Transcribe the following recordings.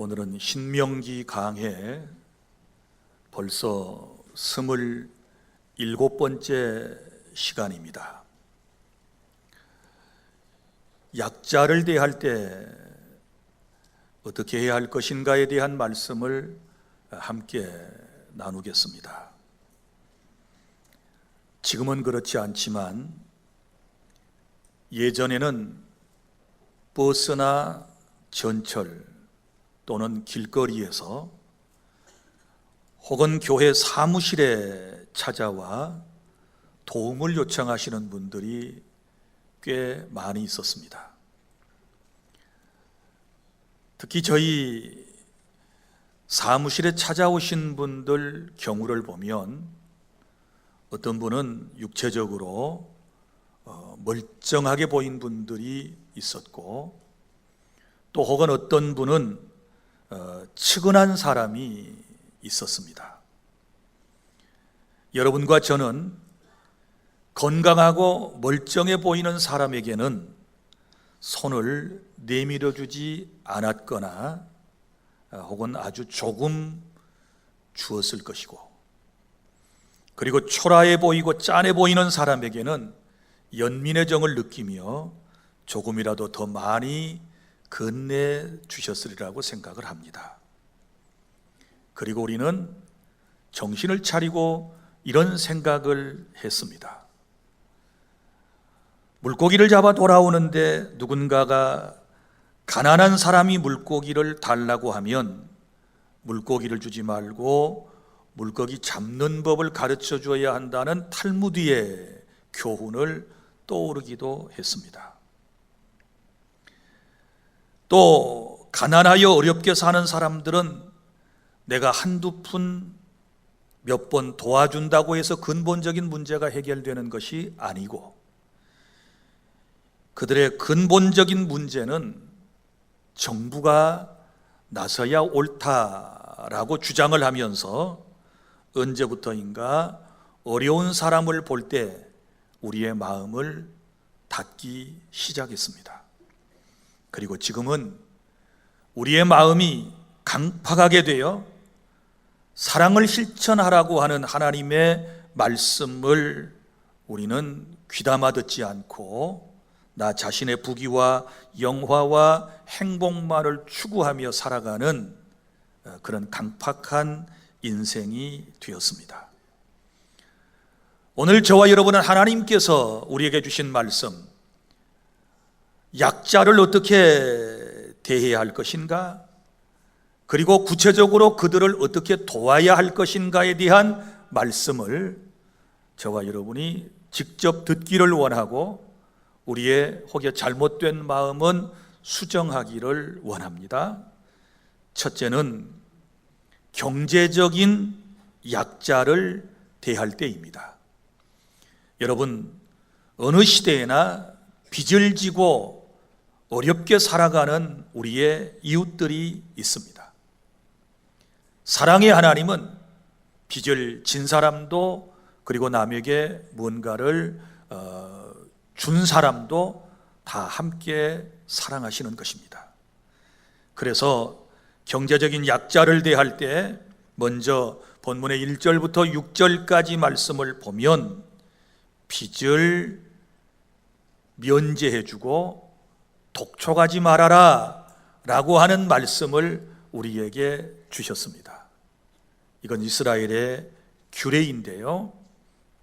오늘은 신명기 강해 벌써 27번째 시간입니다. 약자를 대할 때 어떻게 해야 할 것인가에 대한 말씀을 함께 나누겠습니다. 지금은 그렇지 않지만 예전에는 버스나 전철 또는 길거리에서 혹은 교회 사무실에 찾아와 도움을 요청하시는 분들이 꽤 많이 있었습니다. 특히 저희 사무실에 찾아오신 분들 경우를 보면 어떤 분은 육체적으로 멀쩡하게 보인 분들이 있었고, 또 혹은 어떤 분은 측은한 사람이 있었습니다. 여러분과 저는 건강하고 멀쩡해 보이는 사람에게는 손을 내밀어 주지 않았거나 혹은 아주 조금 주었을 것이고, 그리고 초라해 보이고 짠해 보이는 사람에게는 연민의 정을 느끼며 조금이라도 더 많이 건네 주셨으리라고 생각을 합니다. 그리고 우리는 정신을 차리고 이런 생각을 했습니다. 물고기를 잡아 돌아오는데 누군가가 가난한 사람이 물고기를 달라고 하면 물고기를 주지 말고 물고기 잡는 법을 가르쳐 줘야 한다는 탈무드의 교훈을 떠오르기도 했습니다. 또 가난하여 어렵게 사는 사람들은 내가 한두 푼 몇 번 도와준다고 해서 근본적인 문제가 해결되는 것이 아니고, 그들의 근본적인 문제는 정부가 나서야 옳다라고 주장을 하면서 언제부터인가 어려운 사람을 볼 때 우리의 마음을 닫기 시작했습니다. 그리고 지금은 우리의 마음이 강팍하게 되어 사랑을 실천하라고 하는 하나님의 말씀을 우리는 귀담아 듣지 않고 나 자신의 부귀와 영화와 행복만을 추구하며 살아가는 그런 강팍한 인생이 되었습니다. 오늘 저와 여러분은 하나님께서 우리에게 주신 말씀, 약자를 어떻게 대해야 할 것인가, 그리고 구체적으로 그들을 어떻게 도와야 할 것인가에 대한 말씀을 저와 여러분이 직접 듣기를 원하고 우리의 혹여 잘못된 마음은 수정하기를 원합니다. 첫째는 경제적인 약자를 대할 때입니다. 여러분, 어느 시대에나 빚을 지고 어렵게 살아가는 우리의 이웃들이 있습니다. 사랑의 하나님은 빚을 진 사람도, 그리고 남에게 뭔가를 준 사람도 다 함께 사랑하시는 것입니다. 그래서 경제적인 약자를 대할 때 먼저 본문의 1절부터 6절까지 말씀을 보면 빚을 면제해주고 독촉하지 말아라 라고 하는 말씀을 우리에게 주셨습니다. 이건 이스라엘의 규례인데요,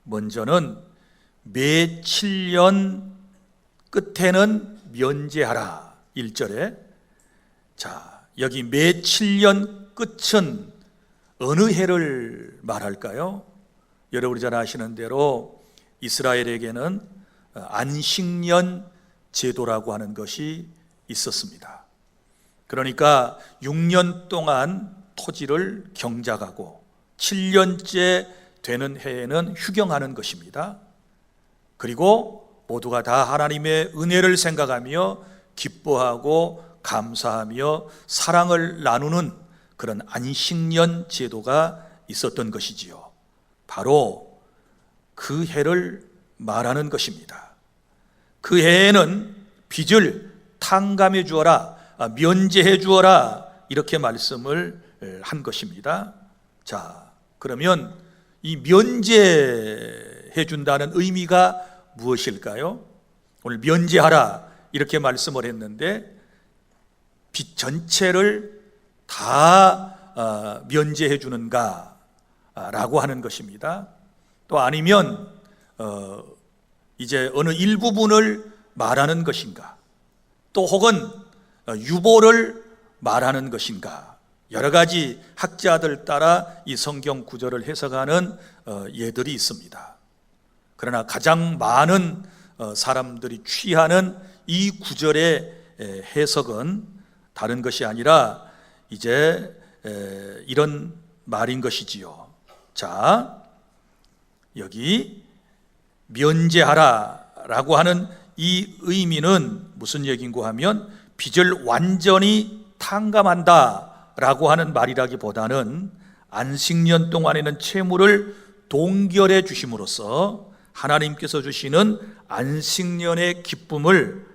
먼저는 매 7년 끝에는 면제하라. 1절에 자, 여기 매 7년 끝은 어느 해를 말할까요? 여러분이 잘 아시는 대로 이스라엘에게는 안식년 제도라고 하는 것이 있었습니다. 그러니까 6년 동안 토지를 경작하고 7년째 되는 해에는 휴경하는 것입니다. 그리고 모두가 다 하나님의 은혜를 생각하며 기뻐하고 감사하며 사랑을 나누는 그런 안식년 제도가 있었던 것이지요. 바로 그 해를 말하는 것입니다. 그 해에는 빚을 탕감해 주어라, 면제해 주어라, 이렇게 말씀을 한 것입니다. 자, 그러면 이 면제해 준다는 의미가 무엇일까요? 오늘 면제하라 이렇게 말씀을 했는데 빚 전체를 다 면제해 주는가 라고 하는 것입니다. 또 아니면 이제 어느 일부분을 말하는 것인가, 또 혹은 유보를 말하는 것인가, 여러 가지 학자들 따라 이 성경 구절을 해석하는 예들이 있습니다. 그러나 가장 많은 사람들이 취하는 이 구절의 해석은 다른 것이 아니라 이제 이런 말인 것이지요. 자, 여기 면제하라 라고 하는 이 의미는 무슨 얘기인고 하면 빚을 완전히 탕감한다 라고 하는 말이라기보다는 안식년 동안에는 채무를 동결해 주심으로써 하나님께서 주시는 안식년의 기쁨을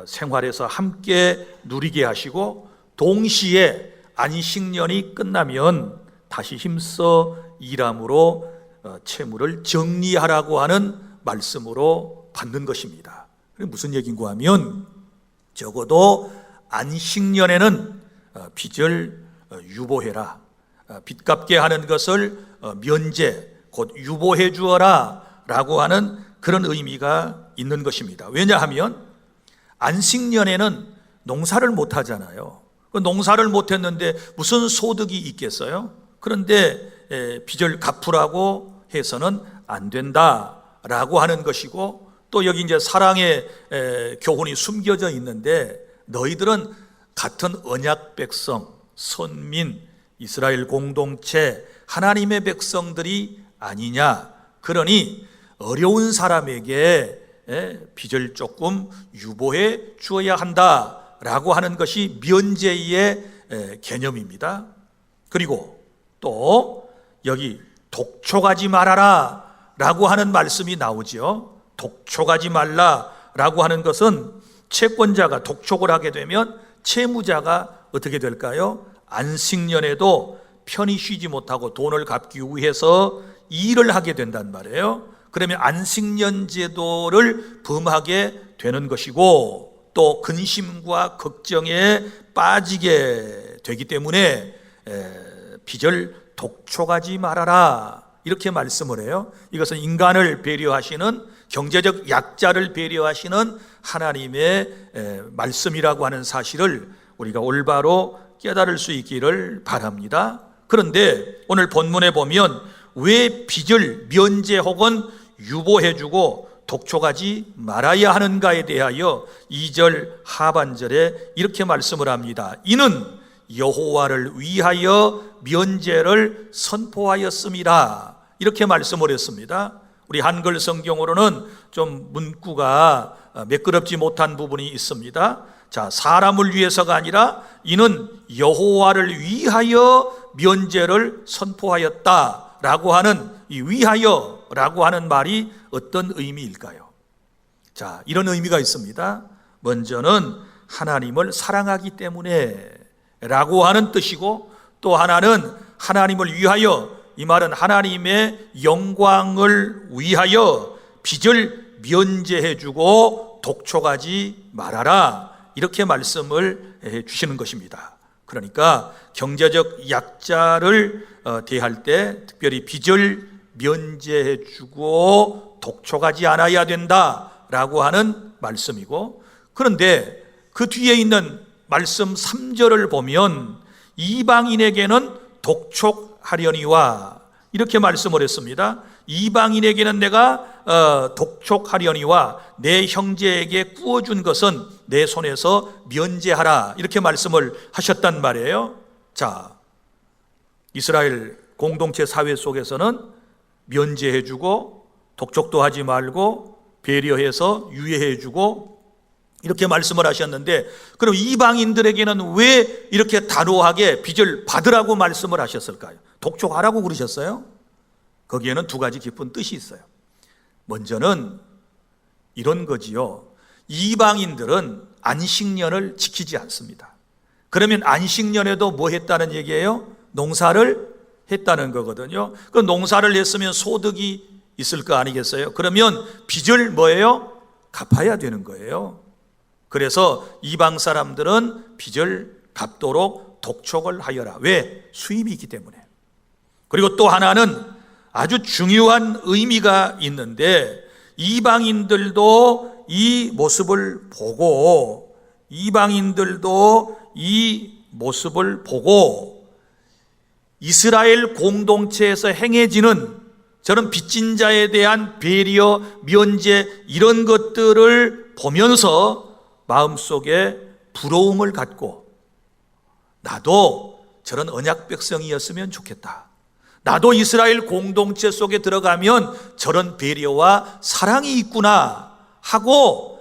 생활에서 함께 누리게 하시고, 동시에 안식년이 끝나면 다시 힘써 일함으로 채무를 정리하라고 하는 말씀으로 받는 것입니다. 무슨 얘기인고 하면 적어도 안식년에는 빚을 유보해라, 빚 갚게 하는 것을 면제, 곧 유보해 주어라 라고 하는 그런 의미가 있는 것입니다. 왜냐하면 안식년에는 농사를 못 하잖아요. 농사를 못 했는데 무슨 소득이 있겠어요? 그런데 빚을 갚으라고 해서는 안 된다라고 하는 것이고, 또 여기 이제 사랑의 교훈이 숨겨져 있는데, 너희들은 같은 언약 백성, 선민, 이스라엘 공동체, 하나님의 백성들이 아니냐. 그러니 어려운 사람에게 빚을 조금 유보해 주어야 한다라고 하는 것이 면제의 개념입니다. 그리고 또 여기 독촉하지 말아라 라고 하는 말씀이 나오죠. 독촉하지 말라라고 하는 것은 채권자가 독촉을 하게 되면 채무자가 어떻게 될까요? 안식년에도 편히 쉬지 못하고 돈을 갚기 위해서 일을 하게 된단 말이에요. 그러면 안식년 제도를 범하게 되는 것이고, 또 근심과 걱정에 빠지게 되기 때문에 빚을 독촉하지 말아라 이렇게 말씀을 해요. 이것은 인간을 배려하시는, 경제적 약자를 배려하시는 하나님의 말씀이라고 하는 사실을 우리가 올바로 깨달을 수 있기를 바랍니다. 그런데 오늘 본문에 보면 왜 빚을 면제 혹은 유보해주고 독촉하지 말아야 하는가에 대하여 2절 하반절에 이렇게 말씀을 합니다. 이는 여호와를 위하여 면제를 선포하였습니다. 이렇게 말씀을 했습니다. 우리 한글 성경으로는 좀 문구가 매끄럽지 못한 부분이 있습니다. 자, 사람을 위해서가 아니라 이는 여호와를 위하여 면제를 선포하였다라고 하는 이 위하여라고 하는 말이 어떤 의미일까요? 자, 이런 의미가 있습니다. 먼저는 하나님을 사랑하기 때문에 라고 하는 뜻이고, 또 하나는 하나님을 위하여, 이 말은 하나님의 영광을 위하여 빚을 면제해주고 독촉하지 말아라 이렇게 말씀을 해 주시는 것입니다. 그러니까 경제적 약자를 대할 때 특별히 빚을 면제해주고 독촉하지 않아야 된다라고 하는 말씀이고, 그런데 그 뒤에 있는 말씀 3절을 보면 이방인에게는 독촉하려니와 이렇게 말씀을 했습니다. 이방인에게는 내가 독촉하려니와 내 형제에게 구워준 것은 내 손에서 면제하라 이렇게 말씀을 하셨단 말이에요. 자, 이스라엘 공동체 사회 속에서는 면제해주고 독촉도 하지 말고 배려해서 유예해주고 이렇게 말씀을 하셨는데, 그럼 이방인들에게는 왜 이렇게 단호하게 빚을 받으라고 말씀을 하셨을까요? 독촉하라고 그러셨어요? 거기에는 두 가지 깊은 뜻이 있어요. 먼저는 이런 거지요. 이방인들은 안식년을 지키지 않습니다. 그러면 안식년에도 뭐 했다는 얘기예요? 농사를 했다는 거거든요. 그 농사를 했으면 소득이 있을 거 아니겠어요? 그러면 빚을 뭐예요? 갚아야 되는 거예요. 그래서 이방 사람들은 빚을 갚도록 독촉을 하여라. 왜? 수입이 있기 때문에. 그리고 또 하나는 아주 중요한 의미가 있는데, 이방인들도 이 모습을 보고 이스라엘 공동체에서 행해지는 저런 빚진 자에 대한 배려, 면제, 이런 것들을 보면서 마음속에 부러움을 갖고, 나도 저런 언약 백성이었으면 좋겠다, 나도 이스라엘 공동체 속에 들어가면 저런 배려와 사랑이 있구나 하고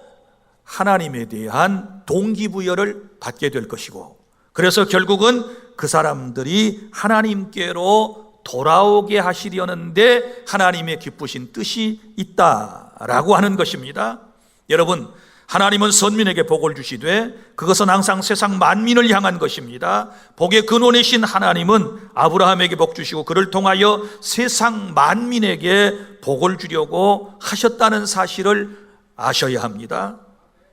하나님에 대한 동기부여를 받게 될 것이고, 그래서 결국은 그 사람들이 하나님께로 돌아오게 하시려는데 하나님의 기쁘신 뜻이 있다라고 하는 것입니다. 여러분, 하나님은 선민에게 복을 주시되 그것은 항상 세상 만민을 향한 것입니다. 복의 근원이신 하나님은 아브라함에게 복 주시고 그를 통하여 세상 만민에게 복을 주려고 하셨다는 사실을 아셔야 합니다.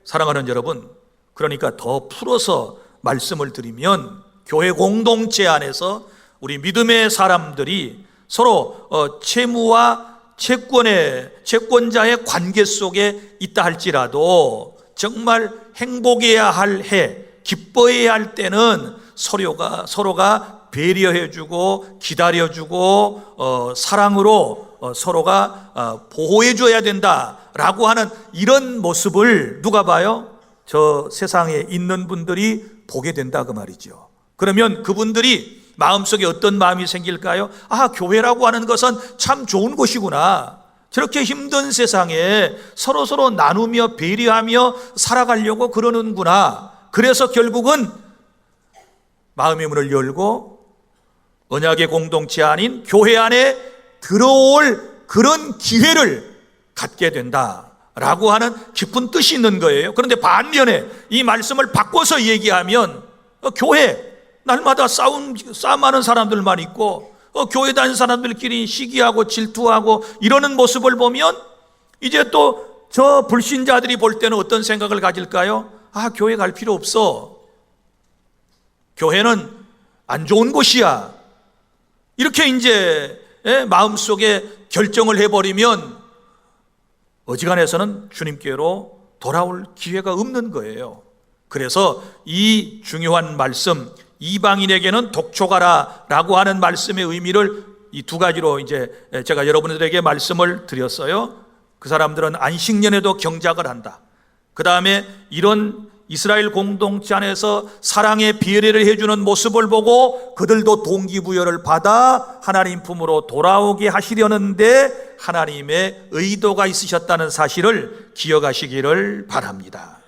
사랑하는 여러분, 그러니까 더 풀어서 말씀을 드리면, 교회 공동체 안에서 우리 믿음의 사람들이 서로 채무와 채권자의 관계 속에 있다 할지라도 정말 행복해야 할 해, 기뻐해야 할 때는 서로가 배려해주고 기다려주고 사랑으로 서로가 보호해줘야 된다라고 하는 이런 모습을 누가 봐요? 저 세상에 있는 분들이 보게 된다 그 말이죠. 그러면 그분들이 마음속에 어떤 마음이 생길까요? 아, 교회라고 하는 것은 참 좋은 곳이구나. 저렇게 힘든 세상에 서로 나누며 배려하며 살아가려고 그러는구나. 그래서 결국은 마음의 문을 열고 언약의 공동체 아닌 교회 안에 들어올 그런 기회를 갖게 된다라고 하는 깊은 뜻이 있는 거예요. 그런데 반면에 이 말씀을 바꿔서 얘기하면, 교회 날마다 싸움하는 사람들만 있고 교회 다니는 사람들끼리 시기하고 질투하고 이러는 모습을 보면, 이제 또 저 불신자들이 볼 때는 어떤 생각을 가질까요? 아, 교회 갈 필요 없어, 교회는 안 좋은 곳이야, 이렇게 이제 마음속에 결정을 해버리면 어지간해서는 주님께로 돌아올 기회가 없는 거예요. 그래서 이 중요한 말씀, 이방인에게는 독촉하라 라고 하는 말씀의 의미를 이 두 가지로 이제 제가 여러분들에게 말씀을 드렸어요. 그 사람들은 안식년에도 경작을 한다. 그 다음에 이런 이스라엘 공동체 안에서 사랑의 배려를 해주는 모습을 보고 그들도 동기부여를 받아 하나님 품으로 돌아오게 하시려는데 하나님의 의도가 있으셨다는 사실을 기억하시기를 바랍니다.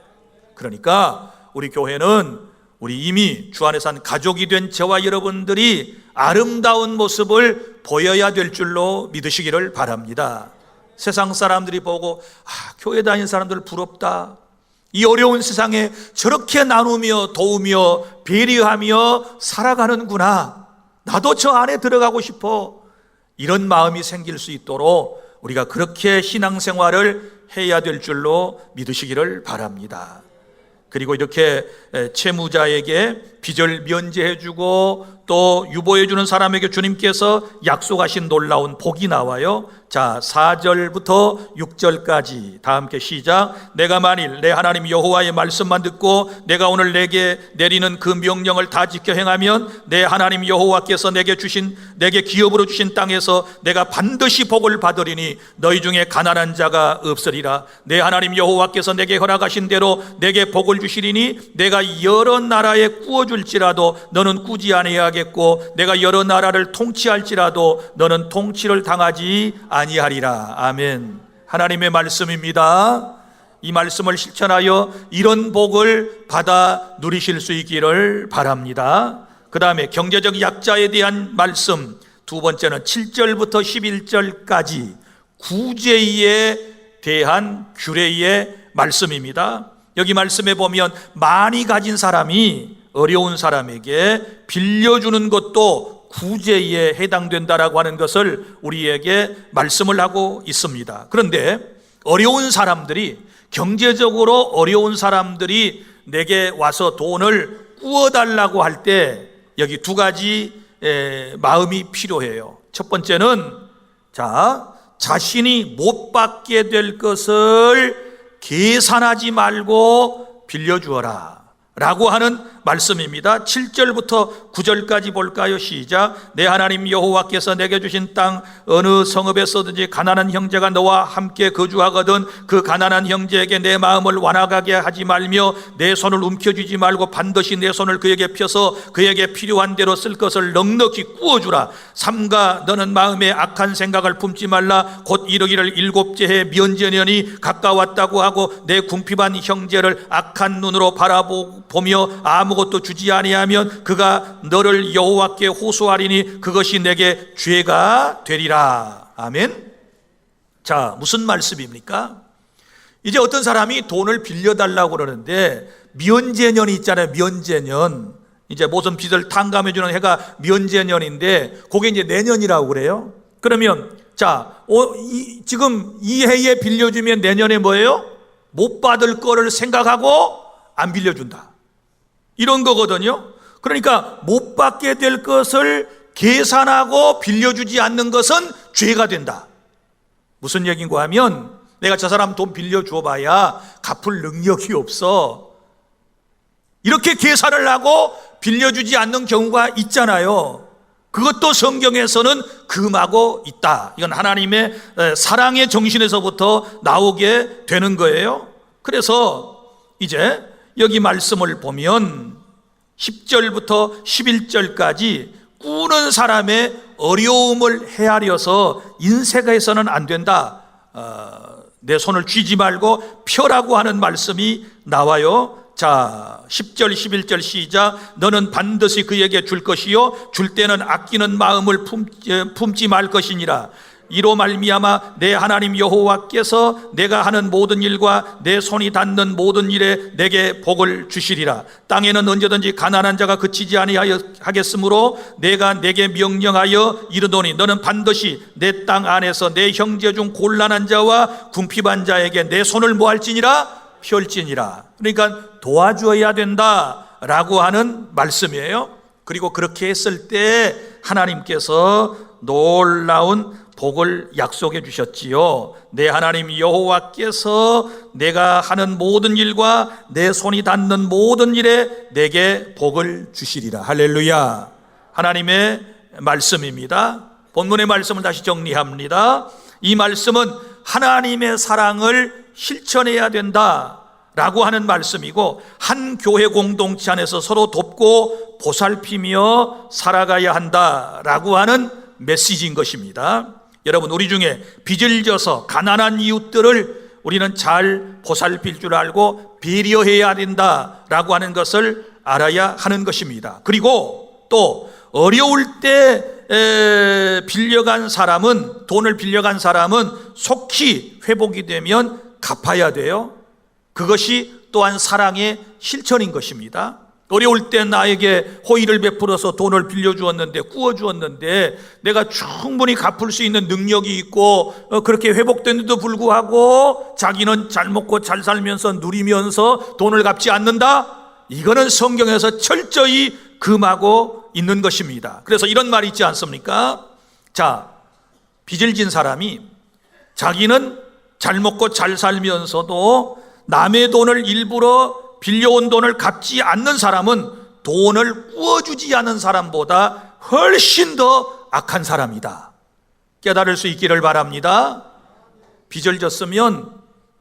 그러니까 우리 교회는 우리 이미 주 안에 산 가족이 된 저와 여러분들이 아름다운 모습을 보여야 될 줄로 믿으시기를 바랍니다. 세상 사람들이 보고, 아, 교회 다니는 사람들 부럽다, 이 어려운 세상에 저렇게 나누며 도우며 배려하며 살아가는구나, 나도 저 안에 들어가고 싶어, 이런 마음이 생길 수 있도록 우리가 그렇게 신앙생활을 해야 될 줄로 믿으시기를 바랍니다. 그리고 이렇게 채무자에게 빚을 면제해주고 또 유보해주는 사람에게 주님께서 약속하신 놀라운 복이 나와요. 자, 4절부터 6절까지 다 함께 시작. 내가 만일 내 하나님 여호와의 말씀만 듣고 내가 오늘 내게 내리는 그 명령을 다 지켜 행하면 내 하나님 여호와께서 내게 기업으로 주신 땅에서 내가 반드시 복을 받으리니 너희 중에 가난한 자가 없으리라. 내 하나님 여호와께서 내게 허락하신 대로 내게 복을 주시리니 내가 여러 나라에 구워줄지라도 너는 꾸지 아니하겠고 내가 여러 나라를 통치할지라도 너는 통치를 당하지 아니하리라. 아멘. 하나님의 말씀입니다. 이 말씀을 실천하여 이런 복을 받아 누리실 수 있기를 바랍니다. 그 다음에 경제적 약자에 대한 말씀, 두 번째는 7절부터 11절까지 구제에 대한 규례의 말씀입니다. 여기 말씀에 보면 많이 가진 사람이 어려운 사람에게 빌려주는 것도 구제에 해당된다라고 하는 것을 우리에게 말씀을 하고 있습니다. 그런데 어려운 사람들이, 경제적으로 어려운 사람들이 내게 와서 돈을 구워달라고 할 때 여기 두 가지 마음이 필요해요. 첫 번째는 자신이 못 받게 될 것을 계산하지 말고 빌려주어라 라고 하는 말씀입니다. 7절부터 9절까지 볼까요? 시작. 내 하나님 여호와께서 내게 주신 땅 어느 성읍에서든지 가난한 형제가 너와 함께 거주하거든 그 가난한 형제에게 내 마음을 완악하게 하지 말며 내 손을 움켜쥐지 말고 반드시 내 손을 그에게 펴서 그에게 필요한 대로 쓸 것을 넉넉히 구워주라. 삼가 너는 마음에 악한 생각을 품지 말라. 곧 이르기를 7째 해 면제년이 가까웠다고 하고 내 궁핍한 형제를 악한 눈으로 바라보며 아무것도 주지 아니하면 그가 너를 여호와께 호소하리니 그것이 내게 죄가 되리라. 아멘. 자, 무슨 말씀입니까? 이제 어떤 사람이 돈을 빌려달라고 그러는데 면제년이 있잖아요. 면제년. 이제 모든 빚을 탕감해주는 해가 면제년인데 그게 이제 내년이라고 그래요. 그러면 지금 이 해에 빌려주면 내년에 뭐예요? 못 받을 거를 생각하고 안 빌려준다, 이런 거거든요. 그러니까 못 받게 될 것을 계산하고 빌려주지 않는 것은 죄가 된다. 무슨 얘기인가 하면 내가 저 사람 돈 빌려줘 봐야 갚을 능력이 없어, 이렇게 계산을 하고 빌려주지 않는 경우가 있잖아요. 그것도 성경에서는 금하고 있다. 이건 하나님의 사랑의 정신에서부터 나오게 되는 거예요. 그래서 이제 여기 말씀을 보면 10절부터 11절까지 꾸는 사람의 어려움을 헤아려서 인색해서는 안 된다, 내 손을 쥐지 말고 펴라고 하는 말씀이 나와요. 자, 10절 11절 시작. 너는 반드시 그에게 줄 것이요 줄 때는 아끼는 마음을 품지 말 것이니라. 이로 말미암아 내 하나님 여호와께서 내가 하는 모든 일과 내 손이 닿는 모든 일에 내게 복을 주시리라. 땅에는 언제든지 가난한 자가 그치지 아니하겠으므로 내가 내게 명령하여 이르노니 너는 반드시 내 땅 안에서 내 형제 중 곤란한 자와 궁핍한 자에게 내 손을 모할지니라, 펼지니라. 그러니까 도와줘야 된다라고 하는 말씀이에요. 그리고 그렇게 했을 때 하나님께서 놀라운 복을 약속해 주셨지요. 내 하나님 여호와께서 내가 하는 모든 일과 내 손이 닿는 모든 일에 내게 복을 주시리라. 할렐루야. 하나님의 말씀입니다. 본문의 말씀을 다시 정리합니다. 이 말씀은 하나님의 사랑을 실천해야 된다라고 하는 말씀이고, 한 교회 공동체 안에서 서로 돕고 보살피며 살아가야 한다라고 하는 메시지인 것입니다. 여러분, 우리 중에 빚을 져서 가난한 이웃들을 우리는 잘 보살필 줄 알고 배려해야 된다라고 하는 것을 알아야 하는 것입니다. 그리고 또 어려울 때 빌려간 사람은, 돈을 빌려간 사람은 속히 회복이 되면 갚아야 돼요. 그것이 또한 사랑의 실천인 것입니다. 어려울 때 나에게 호의를 베풀어서 돈을 빌려주었는데, 구워주었는데 내가 충분히 갚을 수 있는 능력이 있고 그렇게 회복됐는데도 불구하고 자기는 잘 먹고 잘 살면서 누리면서 돈을 갚지 않는다? 이거는 성경에서 철저히 금하고 있는 것입니다. 그래서 이런 말이 있지 않습니까? 자, 빚을 진 사람이 자기는 잘 먹고 잘 살면서도 남의 돈을 일부러 빌려온 돈을 갚지 않는 사람은 돈을 구워주지 않은 사람보다 훨씬 더 악한 사람이다. 깨달을 수 있기를 바랍니다. 빚을 졌으면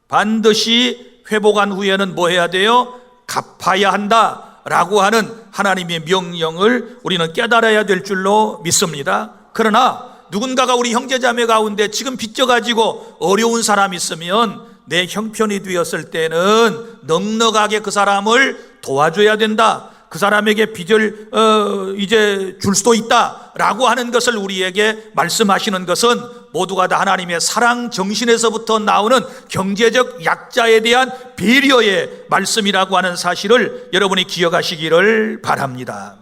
반드시 회복한 후에는 뭐 해야 돼요? 갚아야 한다라고 하는 하나님의 명령을 우리는 깨달아야 될 줄로 믿습니다. 그러나 누군가가 우리 형제자매 가운데 지금 빚져가지고 어려운 사람이 있으면 내 형편이 되었을 때는 넉넉하게 그 사람을 도와줘야 된다. 그 사람에게 빚을 이제 줄 수도 있다라고 하는 것을 우리에게 말씀하시는 것은 모두가 다 하나님의 사랑 정신에서부터 나오는 경제적 약자에 대한 배려의 말씀이라고 하는 사실을 여러분이 기억하시기를 바랍니다.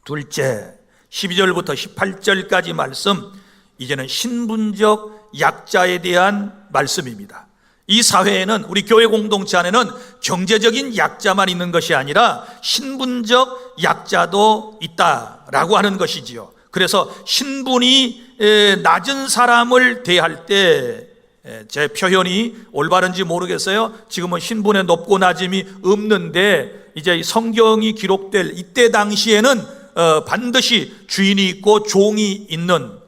둘째, 12절부터 18절까지 말씀, 이제는 신분적 약자에 대한 말씀입니다. 이 사회에는, 우리 교회 공동체 안에는 경제적인 약자만 있는 것이 아니라 신분적 약자도 있다라고 하는 것이지요. 그래서 신분이 낮은 사람을 대할 때, 제 표현이 올바른지 모르겠어요. 지금은 신분의 높고 낮음이 없는데, 이제 성경이 기록될 이때 당시에는 반드시 주인이 있고 종이 있는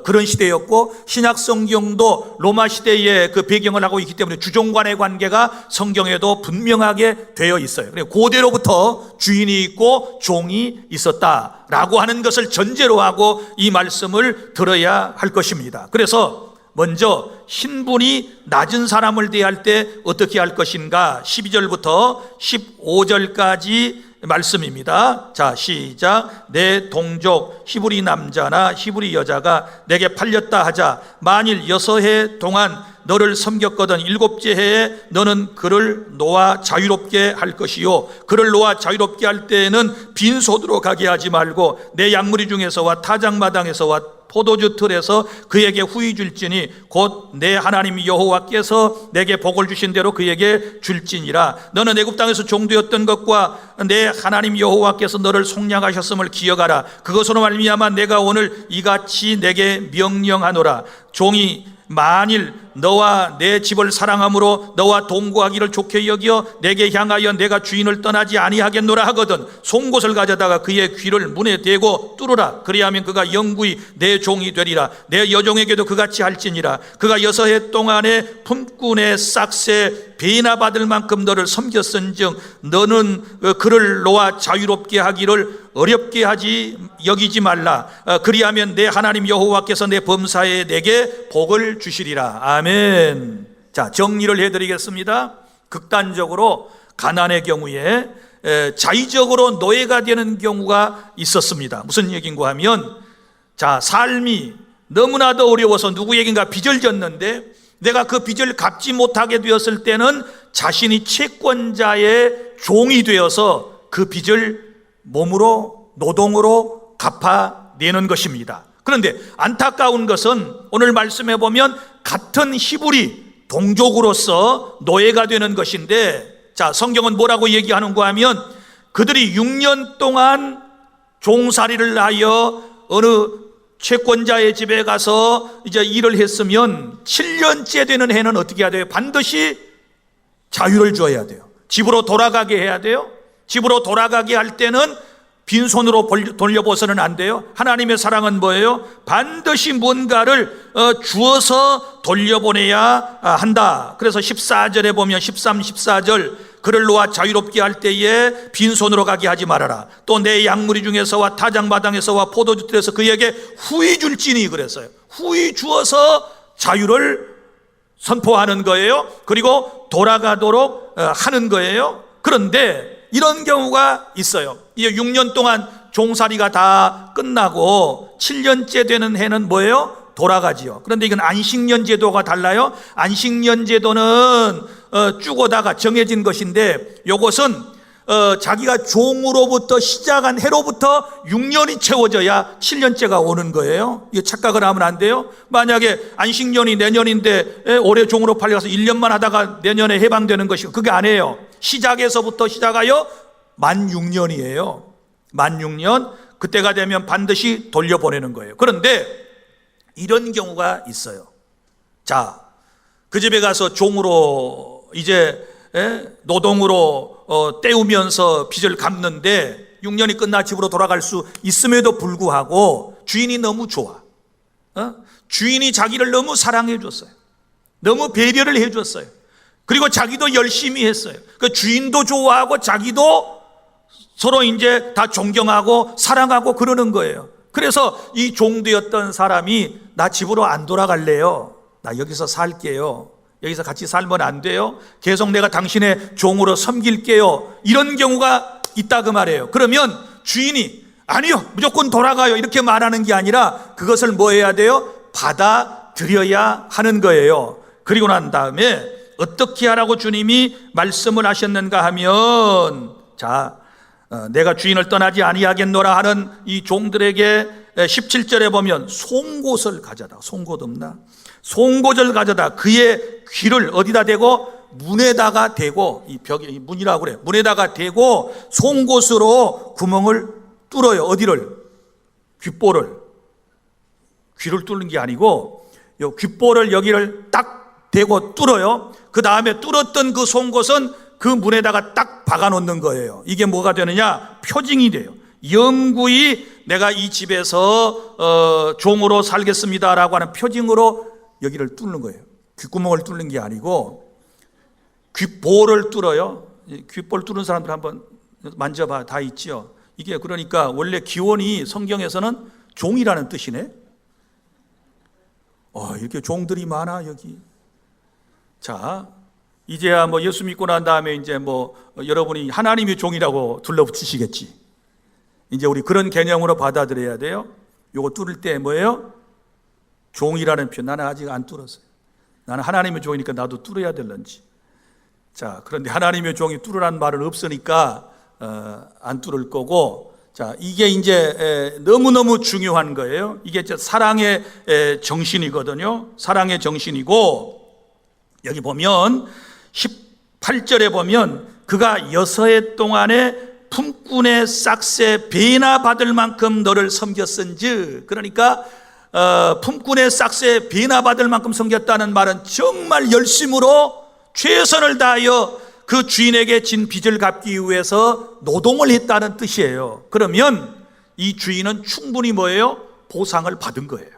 그런 시대였고, 신약 성경도 로마 시대의 그 배경을 하고 있기 때문에 주종 간의 관계가 성경에도 분명하게 되어 있어요. 그대로부터 주인이 있고 종이 있었다라고 하는 것을 전제로 하고 이 말씀을 들어야 할 것입니다. 그래서 먼저 신분이 낮은 사람을 대할 때 어떻게 할 것인가, 12절부터 15절까지 말씀입니다. 자, 시작. 내 동족 히브리 남자나 히브리 여자가 내게 팔렸다 하자. 만일 6해 동안 너를 섬겼거든 7째 해에 너는 그를 놓아 자유롭게 할 것이요, 그를 놓아 자유롭게 할 때에는 빈손으로 가게 하지 말고 내 양무리 중에서와 타작마당에서와 포도주 틀에서 그에게 후히 줄지니 곧 내 하나님 여호와께서 내게 복을 주신 대로 그에게 줄지니라. 너는 애굽 땅에서 종되었던 것과 내 하나님 여호와께서 너를 속량하셨음을 기억하라. 그것으로 말미암아 내가 오늘 이같이 내게 명령하노라. 종이 만일 너와 내 집을 사랑함으로 너와 동거하기를 좋게 여겨 내게 향하여 내가 주인을 떠나지 아니하겠노라 하거든 송곳을 가져다가 그의 귀를 문에 대고 뚫으라. 그리하면 그가 영구히 내 종이 되리라. 내 여종에게도 그같이 할지니라. 그가 6해 동안에 품꾼의 싹새 배나 받을 만큼 너를 섬겼은즉 너는 그를 놓아 자유롭게 하기를 어렵게 하지 여기지 말라. 그리하면 내 하나님 여호와께서 내 범사에 내게 복을 주시리라. 아멘. 자, 정리를 해드리겠습니다. 극단적으로 가난의 경우에 자의적으로 노예가 되는 경우가 있었습니다. 무슨 얘기인가 하면, 자, 삶이 너무나도 어려워서 누구에겐가 빚을 졌는데 내가 그 빚을 갚지 못하게 되었을 때는 자신이 채권자의 종이 되어서 그 빚을 몸으로 노동으로 갚아내는 것입니다. 그런데 안타까운 것은 오늘 말씀해 보면 같은 히브리 동족으로서 노예가 되는 것인데, 자, 성경은 뭐라고 얘기하는가 하면 그들이 6년 동안 종살이를 하여 어느 채권자의 집에 가서 이제 일을 했으면 7년째 되는 해는 어떻게 해야 돼요? 반드시 자유를 줘야 돼요. 집으로 돌아가게 해야 돼요. 집으로 돌아가게 할 때는 빈손으로 돌려보서는 안 돼요. 하나님의 사랑은 뭐예요? 반드시 뭔가를 주어서 돌려보내야 한다. 그래서 14절에 보면 13, 14절 그를 놓아 자유롭게 할 때에 빈손으로 가게 하지 말아라. 또 내 양무리 중에서와 타작마당에서와 포도주 틀에서 그에게 후히 줄지니 그랬어요. 후히 주어서 자유를 선포하는 거예요. 그리고 돌아가도록 하는 거예요. 그런데 이런 경우가 있어요. 이제 6년 동안 종살이가 다 끝나고 7년째 되는 해는 뭐예요? 돌아가지요. 그런데 이건 안식년 제도가 달라요. 안식년 제도는 쭉 오다가 정해진 것인데, 이것은 자기가 종으로부터 시작한 해로부터 6년이 채워져야 7년째가 오는 거예요. 이게 착각을 하면 안 돼요. 만약에 안식년이 내년인데 올해 종으로 팔려서 1년만 하다가 내년에 해방되는 것이고, 그게 아니에요. 시작에서부터 시작하여 만 6년이에요. 만 6년. 그때가 되면 반드시 돌려보내는 거예요. 그런데 이런 경우가 있어요. 자, 그 집에 가서 종으로 이제 노동으로 때우면서 빚을 갚는데 6년이 끝나 집으로 돌아갈 수 있음에도 불구하고 주인이 너무 좋아. 주인이 자기를 너무 사랑해 줬어요. 너무 배려를 해 줬어요. 그리고 자기도 열심히 했어요. 그 주인도 좋아하고 자기도 서로 이제 다 존경하고 사랑하고 그러는 거예요. 그래서 이 종되었던 사람이 나 집으로 안 돌아갈래요. 나 여기서 살게요. 여기서 같이 살면 안 돼요. 계속 내가 당신의 종으로 섬길게요. 이런 경우가 있다 그 말이에요. 그러면 주인이 아니요, 무조건 돌아가요, 이렇게 말하는 게 아니라 그것을 뭐 해야 돼요? 받아들여야 하는 거예요. 그리고 난 다음에 어떻게 하라고 주님이 말씀을 하셨는가 하면, 자, 내가 주인을 떠나지 아니하겠노라 하는 이 종들에게 17절에 보면 송곳을 가져다, 송곳 없나? 송곳을 가져다 그의 귀를 어디다 대고? 문에다가 대고, 이 벽에, 이 문이라고 그래, 문에다가 대고 송곳으로 구멍을 뚫어요. 어디를? 귓볼을. 귀를 뚫는 게 아니고 요 귓볼을 여기를 딱 대고 뚫어요. 그 다음에 뚫었던 그 송곳은 그 문에다가 딱 박아 놓는 거예요. 이게 뭐가 되느냐? 표징이 돼요. 영구히 내가 이 집에서 종으로 살겠습니다라고 하는 표징으로 여기를 뚫는 거예요. 귓구멍을 뚫는 게 아니고 귓볼을 뚫어요. 귓볼 뚫은 사람들 한번 만져봐. 다 있죠. 이게 그러니까 원래 기원이 성경에서는 종이라는 뜻이네. 이렇게 종들이 많아 여기. 자, 이제야 뭐 예수 믿고 난 다음에 이제 뭐 여러분이 하나님의 종이라고 둘러붙이시겠지. 이제 우리 그런 개념으로 받아들여야 돼요. 요거 뚫을 때 뭐예요? 종이라는 표현. 나는 아직 안 뚫었어요. 나는 하나님의 종이니까 나도 뚫어야 될런지. 자, 그런데 하나님의 종이 뚫으란 말은 없으니까 안 뚫을 거고, 자, 이게 이제 너무너무 중요한 거예요. 이게 사랑의 정신이거든요. 사랑의 정신이고, 여기 보면 18절에 보면 그가 6해 동안에 품꾼의 싹새 배나 받을 만큼 너를 섬겼은즉, 그러니까 품꾼의 싹새 배나 받을 만큼 섬겼다는 말은 정말 열심으로 최선을 다하여 그 주인에게 진 빚을 갚기 위해서 노동을 했다는 뜻이에요. 그러면 이 주인은 충분히 뭐예요? 보상을 받은 거예요.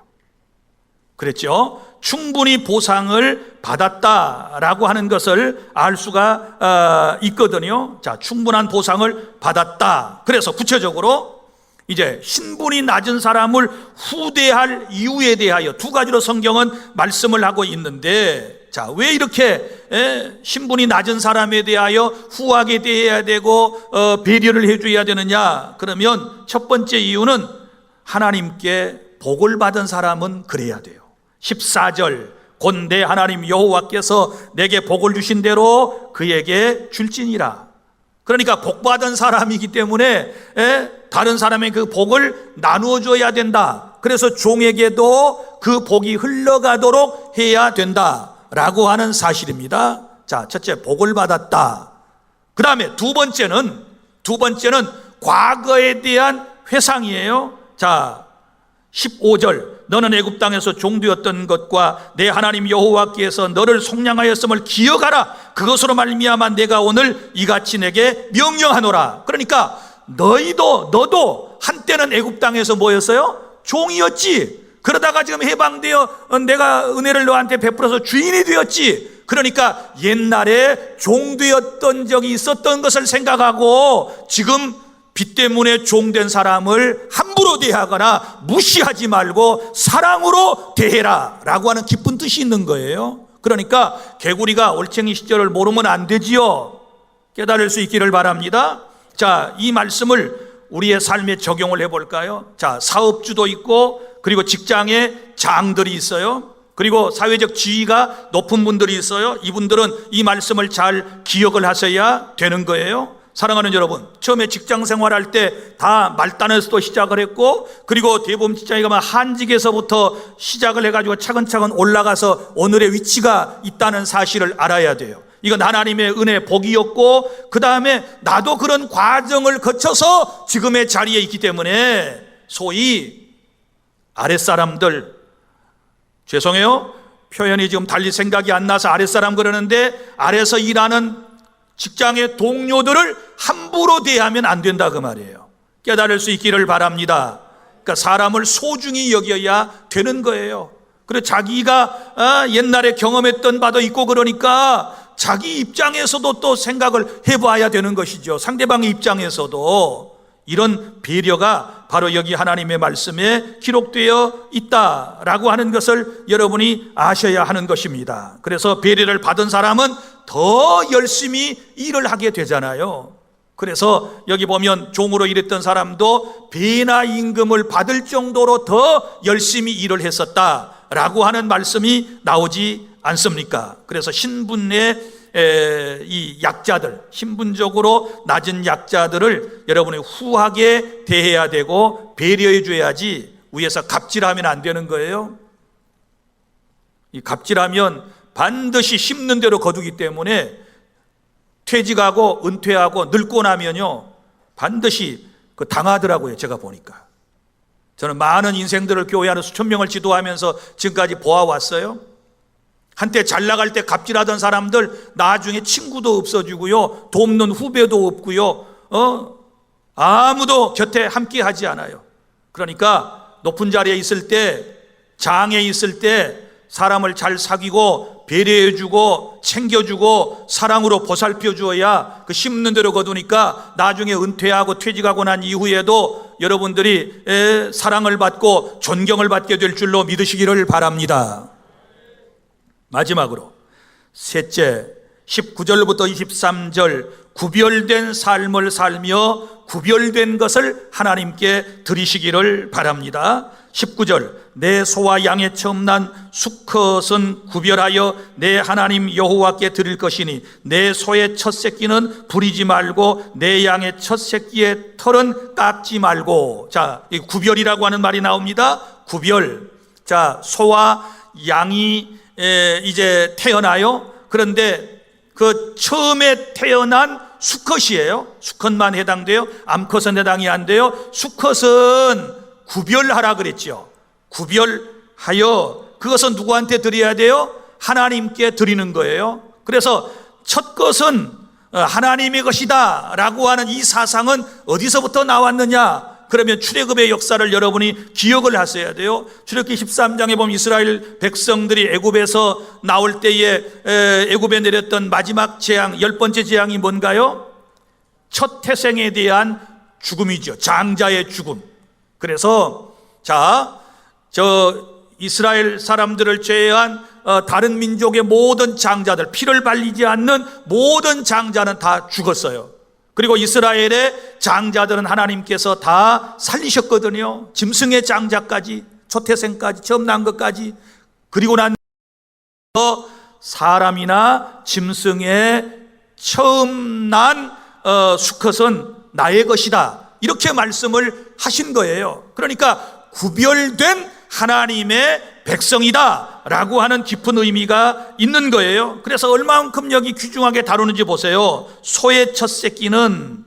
그랬죠? 충분히 보상을 받았다라고 하는 것을 알 수가 있거든요. 자, 충분한 보상을 받았다. 그래서 구체적으로 이제 신분이 낮은 사람을 후대할 이유에 대하여 두 가지로 성경은 말씀을 하고 있는데, 자, 왜 이렇게 신분이 낮은 사람에 대하여 후하게 대해야 되고 배려를 해줘야 되느냐? 그러면 첫 번째 이유는 하나님께 복을 받은 사람은 그래야 돼요. 14절, 곧 내 하나님 여호와께서 내게 복을 주신 대로 그에게 줄지니라. 그러니까 복 받은 사람이기 때문에 다른 사람의 그 복을 나누어 줘야 된다. 그래서 종에게도 그 복이 흘러가도록 해야 된다라고 하는 사실입니다. 자, 첫째, 복을 받았다. 그 다음에 두 번째는 과거에 대한 회상이에요. 자, 15절, 너는 애굽 땅에서 종되었던 것과 내 하나님 여호와께서 너를 속량하였음을 기억하라. 그것으로 말미암아 내가 오늘 이같이 내게 명령하노라. 그러니까 너도 한때는 애굽 땅에서 뭐였어요? 종이었지. 그러다가 지금 해방되어 내가 은혜를 너한테 베풀어서 주인이 되었지. 그러니까 옛날에 종되었던 적이 있었던 것을 생각하고 지금 빚 때문에 종된 사람을 함부로 대하거나 무시하지 말고 사랑으로 대해라 라고 하는 깊은 뜻이 있는 거예요. 그러니까 개구리가 올챙이 시절을 모르면 안 되지요. 깨달을 수 있기를 바랍니다. 자, 이 말씀을 우리의 삶에 적용을 해볼까요? 자, 사업주도 있고 그리고 직장에 장들이 있어요. 그리고 사회적 지위가 높은 분들이 있어요. 이분들은 이 말씀을 잘 기억을 하셔야 되는 거예요. 사랑하는 여러분, 처음에 직장 생활할 때 다 말단에서도 시작을 했고, 그리고 대부분 직장에 가면 한직에서부터 시작을 해가지고 차근차근 올라가서 오늘의 위치가 있다는 사실을 알아야 돼요. 이건 하나님의 은혜, 복이었고, 그 다음에 나도 그런 과정을 거쳐서 지금의 자리에 있기 때문에 소위 아랫사람들, 죄송해요, 표현이 지금 달리 생각이 안 나서 아랫사람 그러는데, 아래서 일하는 직장의 동료들을 함부로 대하면 안 된다 그 말이에요. 깨달을 수 있기를 바랍니다. 그러니까 사람을 소중히 여겨야 되는 거예요. 그리고 자기가 옛날에 경험했던 바도 있고 그러니까 자기 입장에서도 또 생각을 해봐야 되는 것이죠. 상대방의 입장에서도. 이런 배려가 바로 여기 하나님의 말씀에 기록되어 있다라고 하는 것을 여러분이 아셔야 하는 것입니다. 그래서 배려를 받은 사람은 더 열심히 일을 하게 되잖아요. 그래서 여기 보면 종으로 일했던 사람도 배나 임금을 받을 정도로 더 열심히 일을 했었다라고 하는 말씀이 나오지 않습니까? 그래서 신분의 이 약자들, 신분적으로 낮은 약자들을 여러분이 후하게 대해야 되고 배려해 줘야지 위에서 갑질하면 안 되는 거예요. 이 갑질하면 반드시 심는 대로 거두기 때문에 퇴직하고 은퇴하고 늙고 나면요 반드시 그 당하더라고요. 제가 보니까 저는 많은 인생들을 교회 안에 수천 명을 지도하면서 지금까지 보아왔어요. 한때 잘 나갈 때 갑질하던 사람들 나중에 친구도 없어지고요, 돕는 후배도 없고요, 아무도 곁에 함께 하지 않아요. 그러니까 높은 자리에 있을 때, 장에 있을 때 사람을 잘 사귀고 배려해주고 챙겨주고 사랑으로 보살펴주어야 그 심는 대로 거두니까 나중에 은퇴하고 퇴직하고 난 이후에도 여러분들이 사랑을 받고 존경을 받게 될 줄로 믿으시기를 바랍니다. 마지막으로 셋째, 19절부터 23절 구별된 삶을 살며 구별된 것을 하나님께 드리시기를 바랍니다. 19절 내 소와 양의 처음 난 수컷은 구별하여 내 하나님 여호와께 드릴 것이니 내 소의 첫 새끼는 부리지 말고 내 양의 첫 새끼의 털은 깎지 말고. 자, 이 구별이라고 하는 말이 나옵니다. 구별. 자, 소와 양이 이제 태어나요. 그런데 그 처음에 태어난 수컷이에요. 수컷만 해당돼요. 암컷은 해당이 안 돼요. 수컷은 구별하라 그랬죠. 구별하여 그것은 누구한테 드려야 돼요? 하나님께 드리는 거예요. 그래서 첫 것은 하나님의 것이다 라고 하는 이 사상은 어디서부터 나왔느냐? 그러면 출애굽의 역사를 여러분이 기억을 하셔야 돼요. 출애굽기 13장에 보면 이스라엘 백성들이 애굽에서 나올 때에 애굽에 내렸던 마지막 재앙, 10번째 재앙이 뭔가요? 첫 태생에 대한 죽음이죠. 장자의 죽음. 그래서 이스라엘 사람들을 제외한 다른 민족의 모든 장자들, 피를 발리지 않는 모든 장자는 다 죽었어요. 그리고 이스라엘의 장자들은 하나님께서 다 살리셨거든요. 짐승의 장자까지, 초태생까지, 처음 난 것까지. 그리고 난 사람이나 짐승의 처음 난 수컷은 나의 것이다, 이렇게 말씀을 하신 거예요. 그러니까 구별된 하나님의 백성이다 라고 하는 깊은 의미가 있는 거예요. 그래서 얼마만큼 여기 귀중하게 다루는지 보세요. 소의 첫 새끼는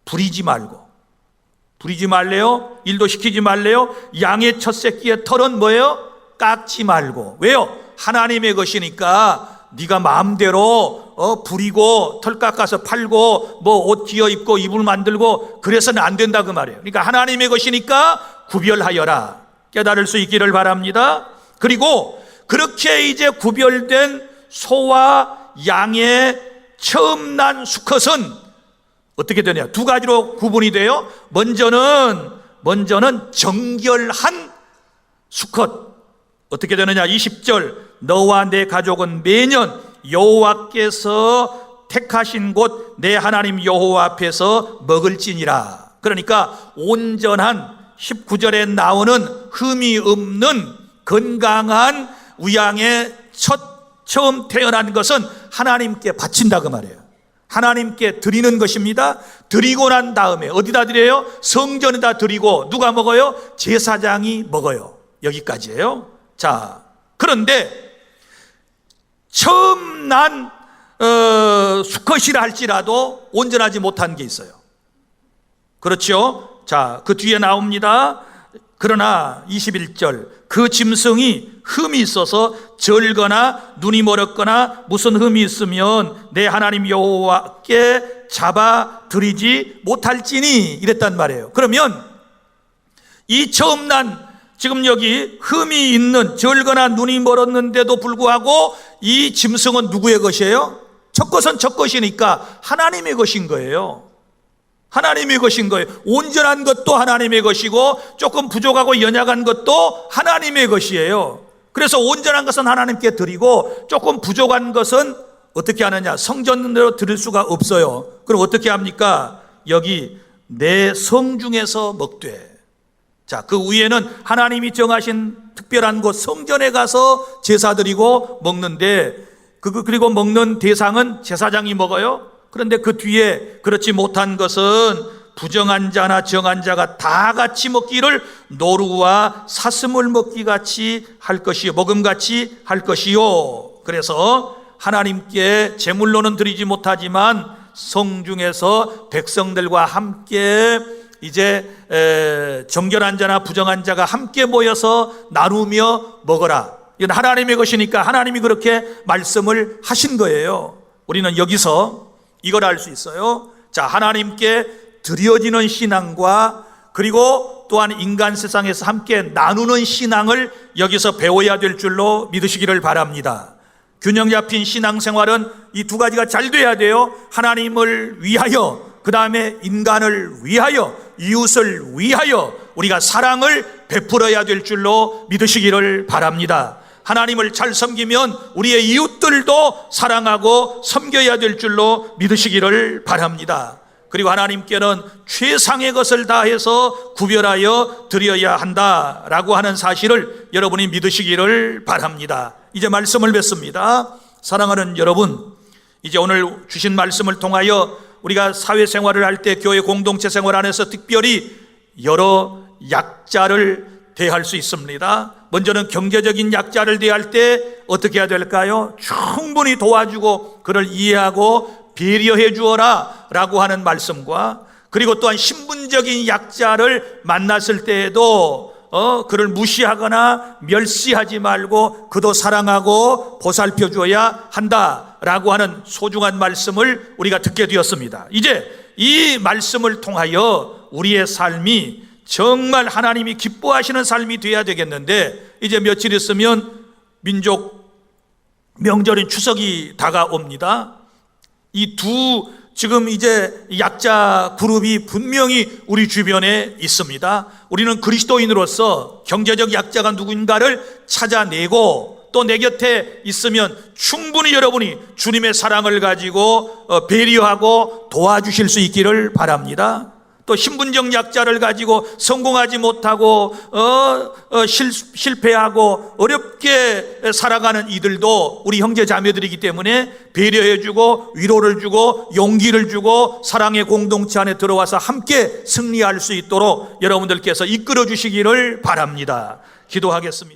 부리지 말래요. 일도 시키지 말래요. 양의 첫 새끼의 털은 뭐예요? 깎지 말고. 왜요? 하나님의 것이니까 네가 마음대로 부리고 털 깎아서 팔고 뭐 옷 지어 입고 이불 만들고 그래서는 안 된다 그 말이에요. 그러니까 하나님의 것이니까 구별하여라, 깨달을 수 있기를 바랍니다. 그리고 그렇게 이제 구별된 소와 양의 처음 난 수컷은 어떻게 되냐? 두 가지로 구분이 돼요. 먼저는 정결한 수컷. 어떻게 되느냐? 20절 너와 내 가족은 매년 여호와께서 택하신 곳 내 하나님 여호와 앞에서 먹을지니라. 그러니까 온전한, 19절에 나오는 흠이 없는 건강한 우양의 처음 태어난 것은 하나님께 바친다 그 말이에요. 하나님께 드리는 것입니다. 드리고 난 다음에 어디다 드려요? 성전에다 드리고 누가 먹어요? 제사장이 먹어요. 여기까지예요. 자, 그런데 처음 난 수컷이라 할지라도 온전하지 못한 게 있어요. 그렇죠? 자, 그 뒤에 나옵니다. 그러나 21절 그 짐승이 흠이 있어서 절거나 눈이 멀었거나 무슨 흠이 있으면 내 하나님 여호와께 잡아 드리지 못할지니, 이랬단 말이에요. 그러면 이 처음 난, 지금 여기 흠이 있는, 절거나 눈이 멀었는데도 불구하고 이 짐승은 누구의 것이에요? 첫 것은 첫 것이니까 하나님의 것인 거예요. 하나님의 것인 거예요. 온전한 것도 하나님의 것이고 조금 부족하고 연약한 것도 하나님의 것이에요. 그래서 온전한 것은 하나님께 드리고 조금 부족한 것은 어떻게 하느냐? 성전으로 드릴 수가 없어요. 그럼 어떻게 합니까? 여기 내 성중에서 먹되. 자, 그 위에는 하나님이 정하신 특별한 곳 성전에 가서 제사 드리고 먹는데, 그리고 먹는 대상은 제사장이 먹어요. 그런데 그 뒤에 그렇지 못한 것은 부정한 자나 정한 자가 다 같이 먹기를 노루와 사슴을 먹기 같이 할 것이요, 먹음같이 할 것이요. 그래서 하나님께 제물로는 드리지 못하지만 성중에서 백성들과 함께 이제 정결한 자나 부정한 자가 함께 모여서 나누며 먹어라. 이건 하나님의 것이니까 하나님이 그렇게 말씀을 하신 거예요. 우리는 여기서 이걸 알 수 있어요. 자, 하나님께 드려지는 신앙과 그리고 또한 인간 세상에서 함께 나누는 신앙을 여기서 배워야 될 줄로 믿으시기를 바랍니다. 균형 잡힌 신앙생활은 이 두 가지가 잘 돼야 돼요. 하나님을 위하여, 그 다음에 인간을 위하여, 이웃을 위하여 우리가 사랑을 베풀어야 될 줄로 믿으시기를 바랍니다. 하나님을 잘 섬기면 우리의 이웃들도 사랑하고 섬겨야 될 줄로 믿으시기를 바랍니다. 그리고 하나님께는 최상의 것을 다해서 구별하여 드려야 한다라고 하는 사실을 여러분이 믿으시기를 바랍니다. 이제 말씀을 뵙습니다. 사랑하는 여러분, 이제 오늘 주신 말씀을 통하여 우리가 사회생활을 할 때 교회 공동체 생활 안에서 특별히 여러 약자를 대할 수 있습니다. 먼저는 경제적인 약자를 대할 때 어떻게 해야 될까요? 충분히 도와주고 그를 이해하고 배려해 주어라 라고 하는 말씀과, 그리고 또한 신분적인 약자를 만났을 때에도 그를 무시하거나 멸시하지 말고 그도 사랑하고 보살펴 주어야 한다라고 하는 소중한 말씀을 우리가 듣게 되었습니다. 이제 이 말씀을 통하여 우리의 삶이 정말 하나님이 기뻐하시는 삶이 되어야 되겠는데, 이제 며칠 있으면 민족 명절인 추석이 다가옵니다. 이 지금 이제 약자 그룹이 분명히 우리 주변에 있습니다. 우리는 그리스도인으로서 경제적 약자가 누구인가를 찾아내고 또 내 곁에 있으면 충분히 여러분이 주님의 사랑을 가지고 배려하고 도와주실 수 있기를 바랍니다. 또 신분적 약자를 가지고 성공하지 못하고 실패하고 어렵게 살아가는 이들도 우리 형제 자매들이기 때문에 배려해주고 위로를 주고 용기를 주고 사랑의 공동체 안에 들어와서 함께 승리할 수 있도록 여러분들께서 이끌어 주시기를 바랍니다. 기도하겠습니다.